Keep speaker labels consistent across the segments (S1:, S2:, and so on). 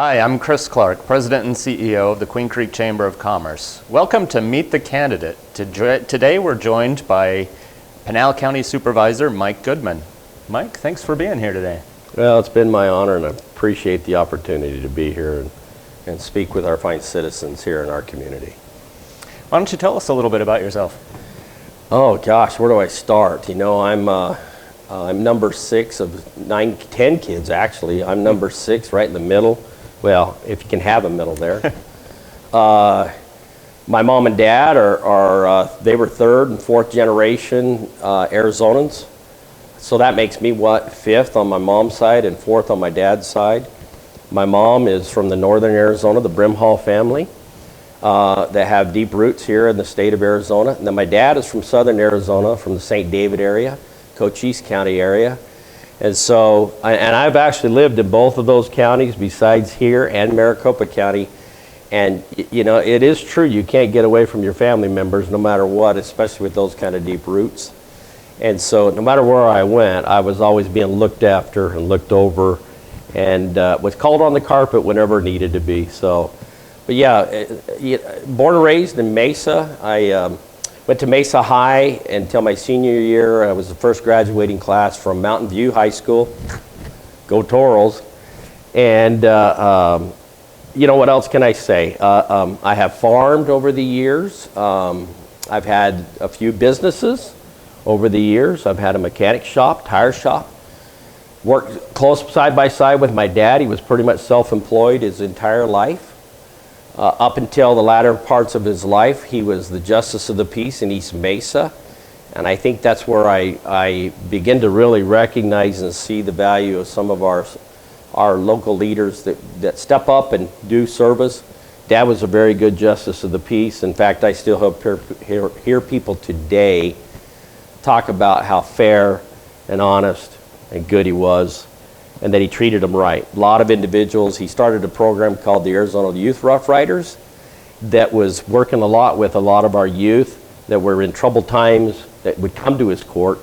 S1: Hi, I'm Chris Clark, President and CEO of the Queen Creek Chamber of Commerce. Welcome to Meet the Candidate. Today we're joined by Pinal County Supervisor Mike Goodman. Mike, thanks for being here today.
S2: Well, it's been my honor, and I appreciate the opportunity to be here and speak with our fine citizens here in our community.
S1: Why don't you tell us a little bit about yourself?
S2: Oh gosh, where do I start? You know, I'm number 6 of 10 kids actually. I'm number 6, right in the middle. Well, if you can have a middle there. My mom and dad they were 3rd and 4th generation Arizonans. So that makes me 5th on my mom's side and 4th on my dad's side. My mom is from the northern Arizona, the Brimhall family. That have deep roots here in the state of Arizona. And then my dad is from southern Arizona, from the St. David area, Cochise County area. And so, I've actually lived in both of those counties besides here and Maricopa County. And you know, it is true, you can't get away from your family members no matter what, especially with those kind of deep roots. And so no matter where I went, I was always being looked after and looked over and was called on the carpet whenever needed to be. So, but yeah, born and raised in Mesa. I went to Mesa High until my senior year. I was the first graduating class from Mountain View High School. Go Torals. And you know, what else can I say? I have farmed over the years. I've had a few businesses over the years. I've had a mechanic shop, tire shop. Worked close side by side with my dad. He was pretty much self-employed his entire life. Up until the latter parts of his life, he was the Justice of the Peace in East Mesa. And I think that's where I begin to really recognize and see the value of some of our local leaders that step up and do service. Dad was a very good Justice of the Peace. In fact, I still hear people today talk about how fair and honest and good he was, and that he treated them right. A lot of individuals. He started a program called the Arizona Youth Rough Riders that was working a lot with a lot of our youth that were in troubled times that would come to his court,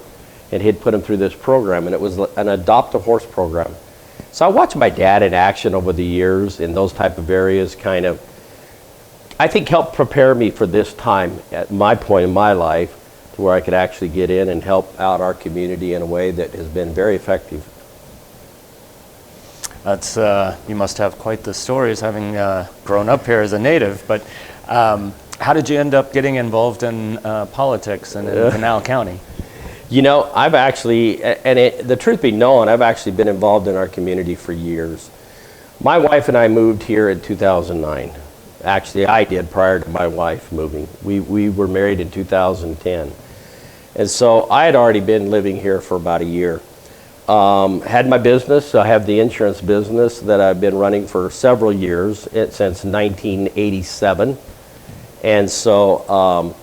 S2: and he'd put them through this program, and it was an adopt a horse program. So I watched my dad in action over the years in those type of areas, kind of, I think, helped prepare me for this time at my point in my life to where I could actually get in and help out our community in a way that has been very effective.
S1: That's, you must have quite the stories, having grown up here as a native, but how did you end up getting involved in politics and in Pinal County?
S2: You know, I've actually, the truth be known, I've actually been involved in our community for years. My wife and I moved here in 2009. Actually, I did prior to my wife moving. We were married in 2010. And so I had already been living here for about a year. Had my business. I have the insurance business that I've been running for several years, since 1987. And so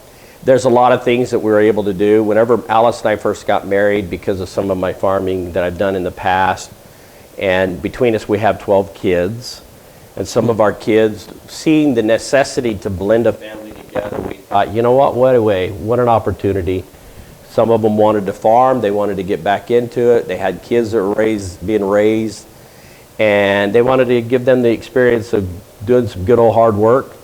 S2: there's a lot of things that we were able to do. Whenever Alice and I first got married, because of some of my farming that I've done in the past, and between us we have 12 kids, and some of our kids, seeing the necessity to blend a family together, we thought, you know what an opportunity. Some of them wanted to farm, they wanted to get back into it, they had kids that were being raised, and they wanted to give them the experience of doing some good old hard work.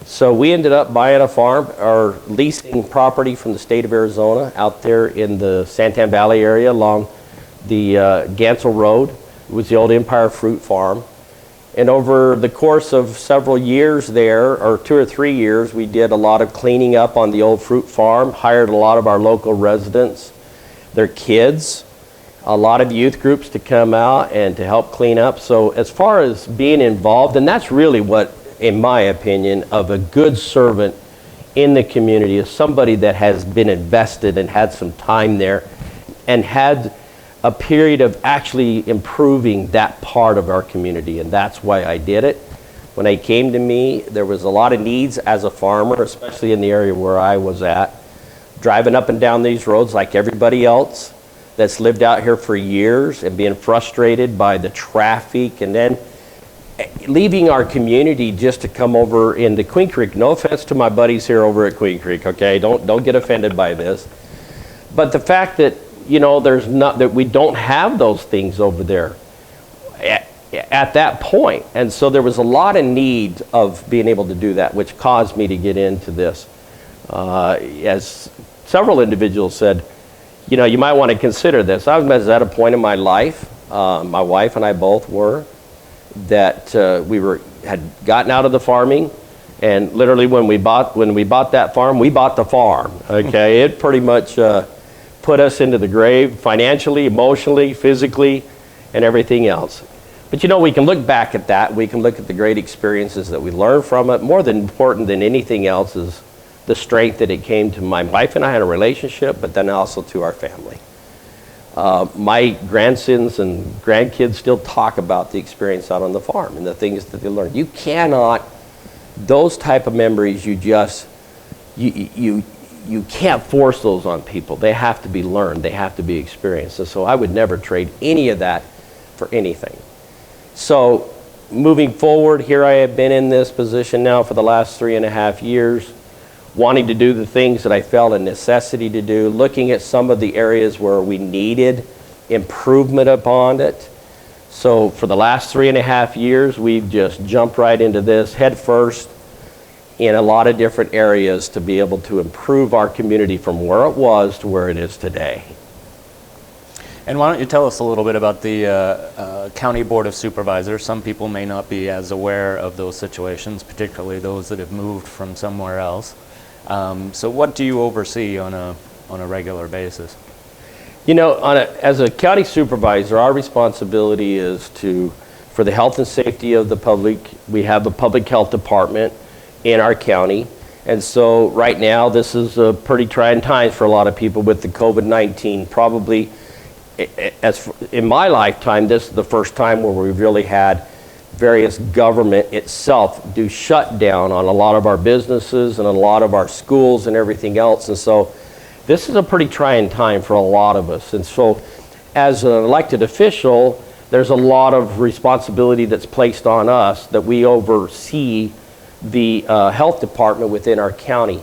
S2: So we ended up buying a farm or leasing property from the state of Arizona out there in the Santan Valley area along the Gansel Road. It was the old Empire Fruit Farm. And over the course of several years there, or 2 or 3 years, we did a lot of cleaning up on the old fruit farm, hired a lot of our local residents, their kids, a lot of youth groups to come out and to help clean up. So as far as being involved, and that's really what, in my opinion, of a good servant in the community is somebody that has been invested and had some time there and had a period of actually improving that part of our community, and that's why I did it. When I came to me, there was a lot of needs as a farmer, especially in the area where I was at, driving up and down these roads like everybody else that's lived out here for years and being frustrated by the traffic, and then leaving our community just to come over into Queen Creek. No offense to my buddies here over at Queen Creek, okay? Don't get offended by this. But the fact that, you know, that we don't have those things over there. at that point. And so there was a lot of need of being able to do that, which caused me to get into this. As several individuals said, you know, you might want to consider this. I was at a point in my life, my wife and I both were, that had gotten out of the farming, and literally when we bought that farm, we bought the farm. Okay, it pretty much put us into the grave financially, emotionally, physically, and everything else. But you know, we can look back at that. We can look at the great experiences that we learned from it. More than important than anything else is the strength that it came to my wife and I in a relationship, but then also to our family. My grandsons and grandkids still talk about the experience out on the farm and the things that they learned. You cannot, those type of memories, you can't force those on people. They have to be learned. They have to be experienced. And so I would never trade any of that for anything. So moving forward, here I have been in this position now for the last 3.5 years, wanting to do the things that I felt a necessity to do, looking at some of the areas where we needed improvement upon it. So for the last 3.5 years, we've just jumped right into this head first in a lot of different areas to be able to improve our community from where it was to where it is today.
S1: And why don't you tell us a little bit about the County Board of Supervisors? Some people may not be as aware of those situations, particularly those that have moved from somewhere else. So what do you oversee on a regular basis?
S2: You know, as a county supervisor, our responsibility is for the health and safety of the public. We have a public health department in our county. And so right now, this is a pretty trying time for a lot of people with the COVID-19. Probably, in my lifetime, this is the first time where we've really had various government itself do shutdown on a lot of our businesses and a lot of our schools and everything else. And so this is a pretty trying time for a lot of us. And so as an elected official, there's a lot of responsibility that's placed on us that we oversee the health department within our county.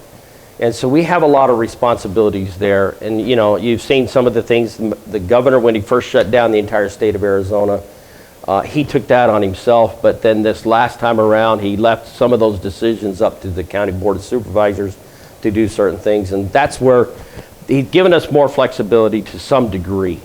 S2: And so we have a lot of responsibilities there. And you know, you've seen some of the things, the governor, when he first shut down the entire state of Arizona, he took that on himself, but then this last time around, he left some of those decisions up to the County Board of Supervisors to do certain things, and that's where he's given us more flexibility to some degree.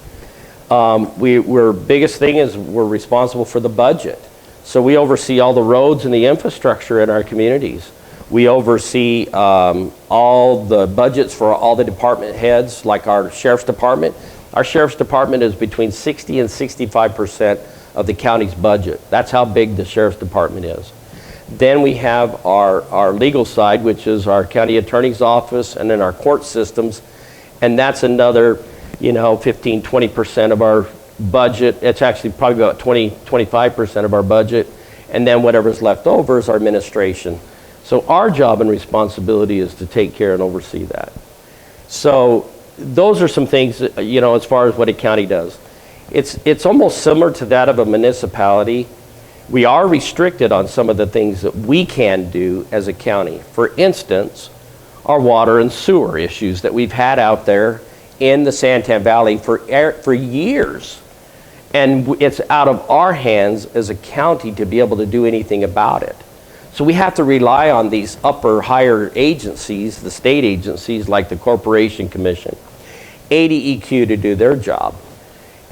S2: Biggest thing is we're responsible for the budget. So we oversee all the roads and the infrastructure in our communities. We oversee all the budgets for all the department heads, like our sheriff's department. Our sheriff's department is between 60 and 65% of the county's budget. That's how big the sheriff's department is. Then we have our legal side, which is our county attorney's office, and then our court systems. And that's another, 15, 20% of our budget. It's actually probably about 20, 25% of our budget. And then whatever's left over is our administration. So our job and responsibility is to take care and oversee that. So those are some things, as far as what a county does. It's almost similar to that of a municipality. We are restricted on some of the things that we can do as a county. For instance, our water and sewer issues that we've had out there in the Santan Valley for years. And it's out of our hands as a county to be able to do anything about it. So we have to rely on these higher agencies, the state agencies like the Corporation Commission, ADEQ, to do their job.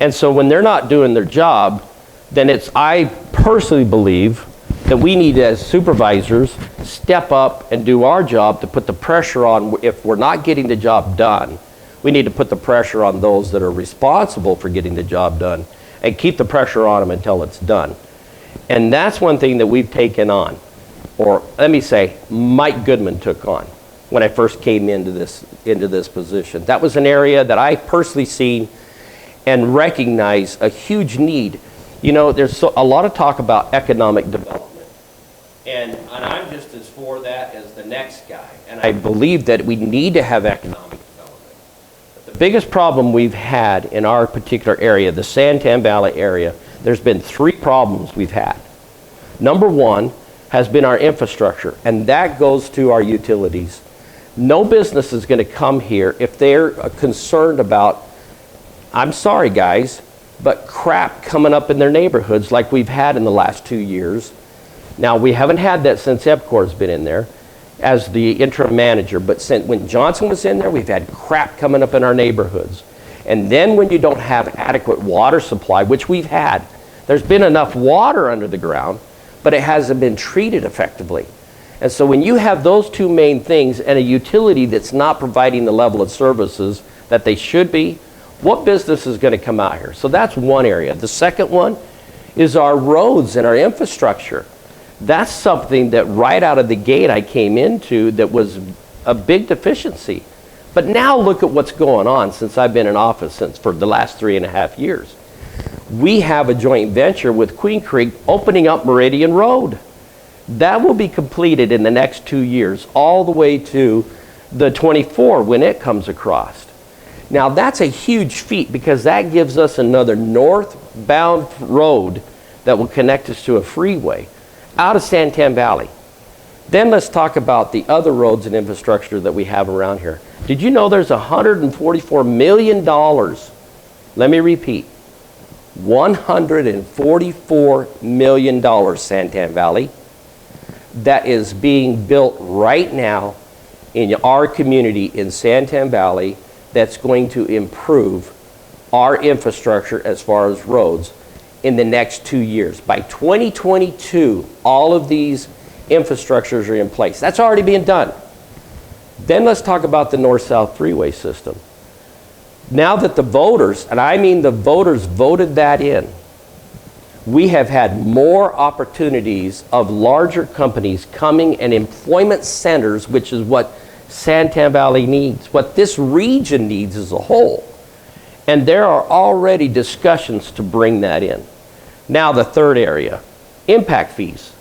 S2: And so when they're not doing their job, then I personally believe that we need, as supervisors, step up and do our job to put the pressure on. If we're not getting the job done, we need to put the pressure on those that are responsible for getting the job done and keep the pressure on them until it's done. And that's one thing that we've taken on, or let me say, Mike Goodman took on when I first came into this position. That was an area that I personally seen and recognize a huge need. There's a lot of talk about economic development. And I'm just as for that as the next guy. And I believe that we need to have economic development. But the biggest problem we've had in our particular area, the Santan Valley area, there's been 3 problems we've had. Number 1 has been our infrastructure, and that goes to our utilities. No business is going to come here if they're concerned about, I'm sorry guys, but crap coming up in their neighborhoods like we've had in the last 2 years. Now, we haven't had that since EPCOR's been in there as the interim manager, but since when Johnson was in there, we've had crap coming up in our neighborhoods. And then when you don't have adequate water supply, which we've had, there's been enough water under the ground, but it hasn't been treated effectively. And so when you have those two main things and a utility that's not providing the level of services that they should be, what business is going to come out here? So that's one area. The second one is our roads and our infrastructure. That's something that right out of the gate I came into that was a big deficiency. But now look at what's going on since I've been in office for the last 3.5 years. We have a joint venture with Queen Creek opening up Meridian Road. That will be completed in the next 2 years, all the way to the 24 when it comes across. Now that's a huge feat because that gives us another northbound road that will connect us to a freeway out of Santan Valley. Then let's talk about the other roads and infrastructure that we have around here. Did you know there's $144 million? Let me repeat. $144 million, Santan Valley, that is being built right now in our community in Santan Valley that's going to improve our infrastructure as far as roads in the next 2 years. By 2022, all of these infrastructures are in place. That's already being done. Then let's talk about the north-south freeway system. Now that the voters, and I mean the voters voted that in, we have had more opportunities of larger companies coming and employment centers, which is what Santan Valley needs, what this region needs as a whole. And there are already discussions to bring that in. Now the third area, impact fees.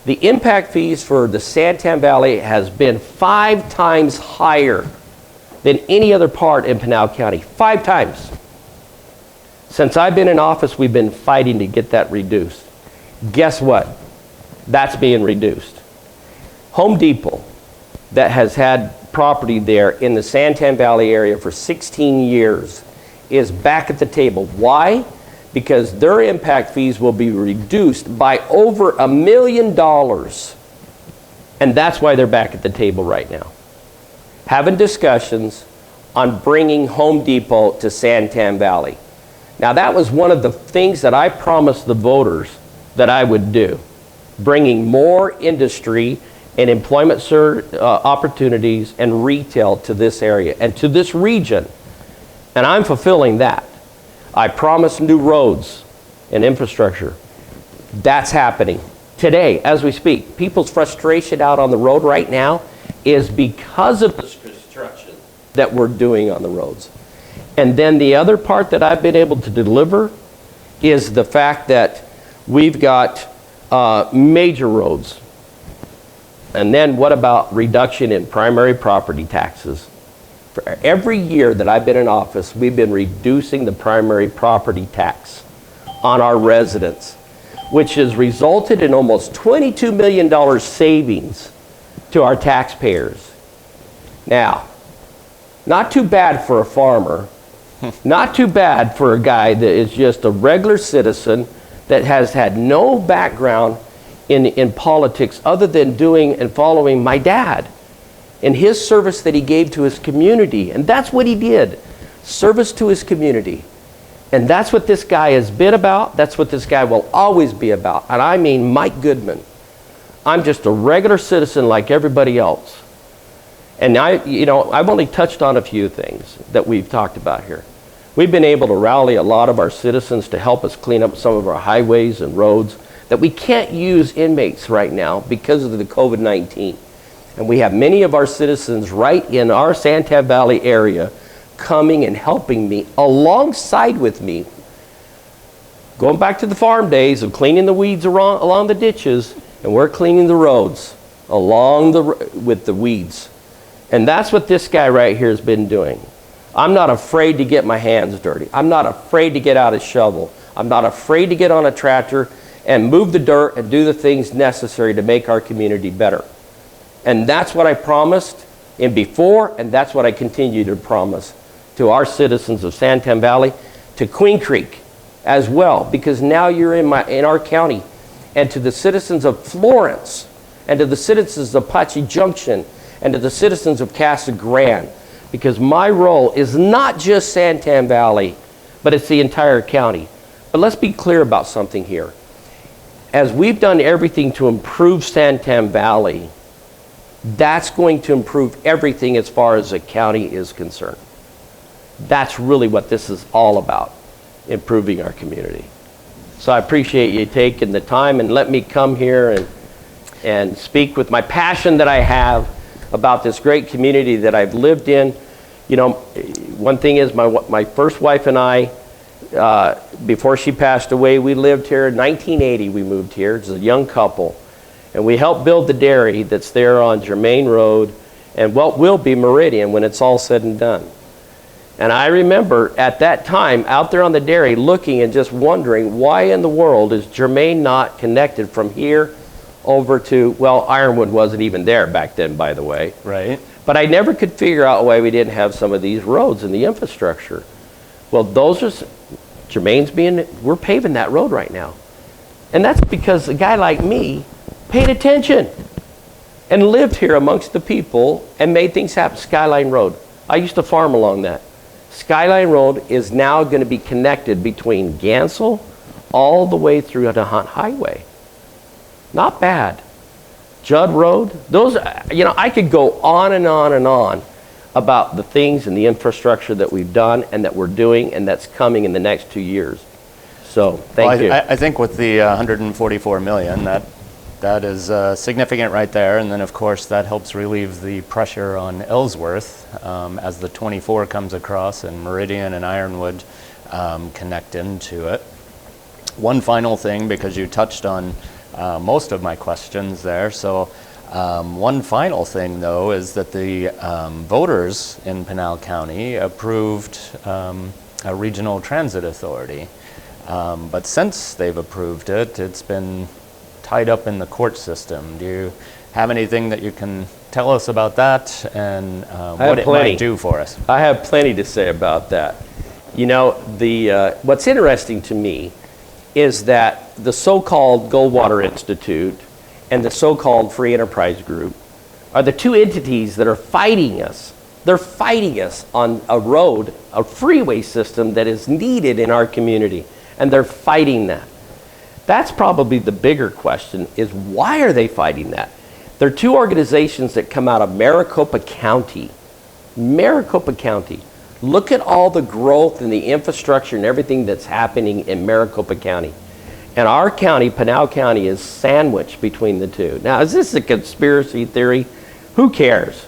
S2: The impact fees for the Santan Valley has been 5 times higher than any other part in Pinal County. 5 times. Since I've been in office, we've been fighting to get that reduced. Guess what? That's being reduced. Home Depot, that has had property there in the Santan Valley area for 16 years, is back at the table. Why? Because their impact fees will be reduced by over $1 million. And that's why they're back at the table right now, having discussions on bringing Home Depot to Santan Valley. Now that was one of the things that I promised the voters that I would do, bringing more industry and employment opportunities and retail to this area and to this region. And I'm fulfilling that. I promised new roads and infrastructure. That's happening today as we speak. People's frustration out on the road right now is because of the construction that we're doing on the roads. And then the other part that I've been able to deliver is the fact that we've got major roads. And then what about reduction in primary property taxes? For every year that I've been in office, we've been reducing the primary property tax on our residents, which has resulted in almost $22 million savings to our taxpayers. Now, not too bad for a farmer, not too bad for a guy that is just a regular citizen that has had no background in politics other than doing and following my dad and his service that he gave to his community. And that's what he did, service to his community. And that's what this guy has been about. That's what this guy will always be about. And I mean Mike Goodman. I'm just a regular citizen like everybody else. And I've only touched on a few things that we've talked about here. We've been able to rally a lot of our citizens to help us clean up some of our highways and roads that we can't use inmates right now because of the COVID-19. And we have many of our citizens right in our Santan Valley area coming and helping me alongside with me. Going back to the farm days of cleaning the weeds along the ditches, and we're cleaning the roads with the weeds. And that's what this guy right here has been doing. I'm not afraid to get my hands dirty. I'm not afraid to get out a shovel. I'm not afraid to get on a tractor and move the dirt and do the things necessary to make our community better. And that's what I promised in before, and that's what I continue to promise to our citizens of Santan Valley, to Queen Creek, as well, because now you're in our county. And to the citizens of Florence, and to the citizens of Apache Junction, and to the citizens of Casa Grande, because my role is not just Santan Valley, but it's the entire county. But let's be clear about something here. As we've done everything to improve Santan Valley, that's going to improve everything as far as the county is concerned. That's really what this is all about, improving our community. So I appreciate you taking the time and let me come here and speak with my passion that I have about this great community that I've lived in. You know, one thing is my first wife and I, before she passed away, we lived here in 1980. We moved here as a young couple, and we helped build the dairy that's there on Germain Road and what will be Meridian when it's all said and done. And I remember at that time out there on the dairy looking and just wondering, why in the world is Germain not connected from here over to, well, Ironwood wasn't even there back then, by the way.
S1: Right.
S2: But I never could figure out why we didn't have some of these roads and the infrastructure. Well, those are, Germain's we're paving that road right now. And that's because a guy like me paid attention and lived here amongst the people and made things happen. Skyline Road. I used to farm along that. Skyline Road is now going to be connected between Gansel all the way through the Hunt Highway. Not bad. Judd Road, those, you know, I could go on and on and on about the things and the infrastructure that we've done and that we're doing and that's coming in the next 2 years. So, thank you.
S1: I think with the 144 million, that is significant right there. And then, of course, that helps relieve the pressure on Ellsworth as the 24 comes across and Meridian and Ironwood connect into it. One final thing, because you touched on most of my questions there. So one final thing, though, is that the voters in Pinal County approved a regional transit authority. But since they've approved it, it's been tied up in the court system. Do you have anything that you can tell us about that and what it might do for us?
S2: I have plenty to say about that. You know, what's interesting to me is that the so-called Goldwater Institute and the so-called Free Enterprise Group are the two entities that are fighting us. They're fighting us on a road, a freeway system that is needed in our community, and they're fighting that. That's probably the bigger question, is why are they fighting that? They're two organizations that come out of Maricopa County. Maricopa County. Look at all the growth and the infrastructure and everything that's happening in Maricopa County. And our county, Pinal County, is sandwiched between the two. Now, is this a conspiracy theory? Who cares?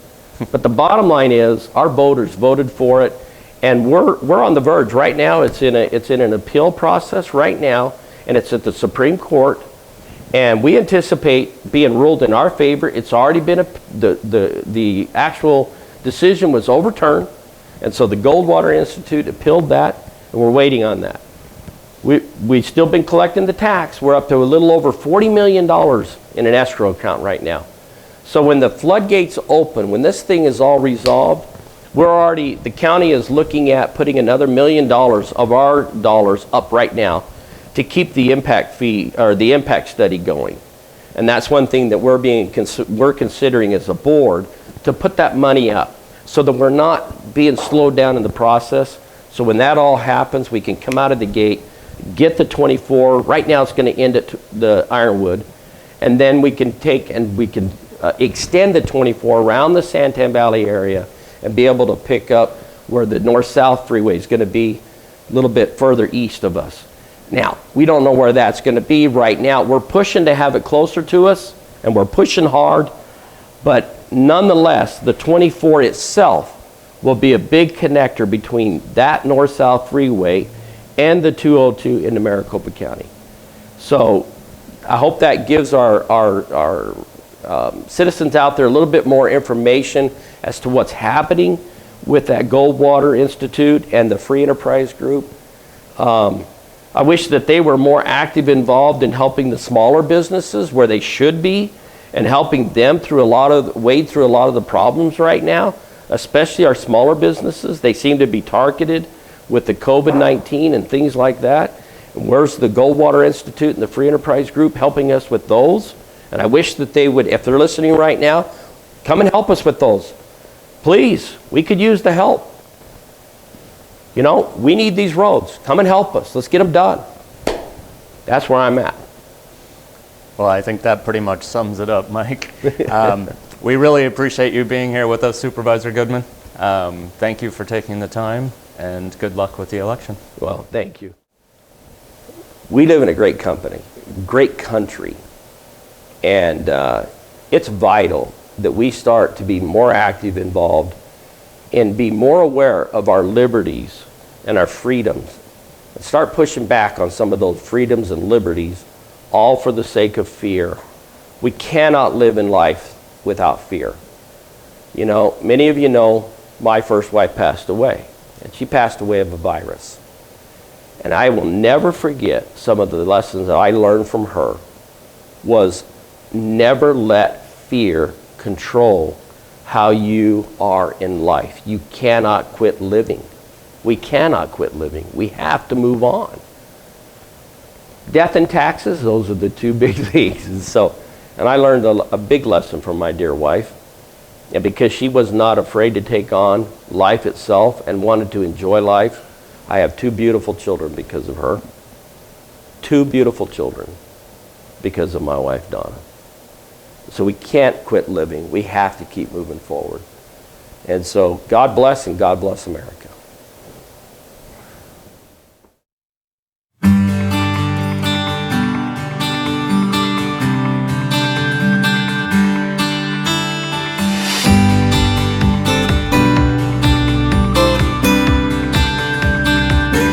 S2: But the bottom line is our voters voted for it, and we're on the verge. Right now, it's in an appeal process right now, and it's at the Supreme Court, and we anticipate being ruled in our favor. It's already been, the actual decision was overturned, and so the Goldwater Institute appealed that, and we're waiting on that. We've still been collecting the tax. We're up to a little over $40 million in an escrow account right now. So when the floodgates open, when this thing is all resolved, the county is looking at putting another $1 million of our dollars up right now to keep the impact fee or the impact study going. And that's one thing that we're considering as a board, to put that money up so that we're not being slowed down in the process. So when that all happens, we can come out of the gate, get the 24. Right now it's going to end at the Ironwood, and then we can extend the 24 around the Santan Valley area and be able to pick up where the north-south freeway is going to be a little bit further east of us. Now, we don't know where that's going to be right now. We're pushing to have it closer to us, and we're pushing hard, but nonetheless, the 24 itself will be a big connector between that north-south freeway and the 202 into Maricopa County. So I hope that gives our citizens out there a little bit more information as to what's happening with that Goldwater Institute and the Free Enterprise Group. I wish that they were more active involved in helping the smaller businesses where they should be, and helping them wade through a lot of the problems right now, especially our smaller businesses. They seem to be targeted with the COVID-19 and things like that. And where's the Goldwater Institute and the Free Enterprise Group helping us with those? And I wish that they would, if they're listening right now, come and help us with those. Please, we could use the help. You know, we need these roads. Come and help us. Let's get them done. That's where I'm at.
S1: Well, I think that pretty much sums it up, Mike. We really appreciate you being here with us, Supervisor Goodman. Thank you for taking the time, and good luck with the election.
S2: Well, thank you. We live in a great company, great country, and it's vital that we start to be more active, involved, and be more aware of our liberties and our freedoms, and start pushing back on some of those freedoms and liberties, all for the sake of fear. We cannot live in life without fear. You know, many of you know my first wife passed away, and she passed away of a virus. And I will never forget some of the lessons that I learned from her was never let fear control how you are in life. You cannot quit living. We cannot quit living. We have to move on. Death and taxes, those are the two big things. And I learned a big lesson from my dear wife. And because she was not afraid to take on life itself and wanted to enjoy life, I have 2 beautiful children because of her. 2 beautiful children because of my wife, Donna. So we can't quit living. We have to keep moving forward. And so God bless, and God bless America.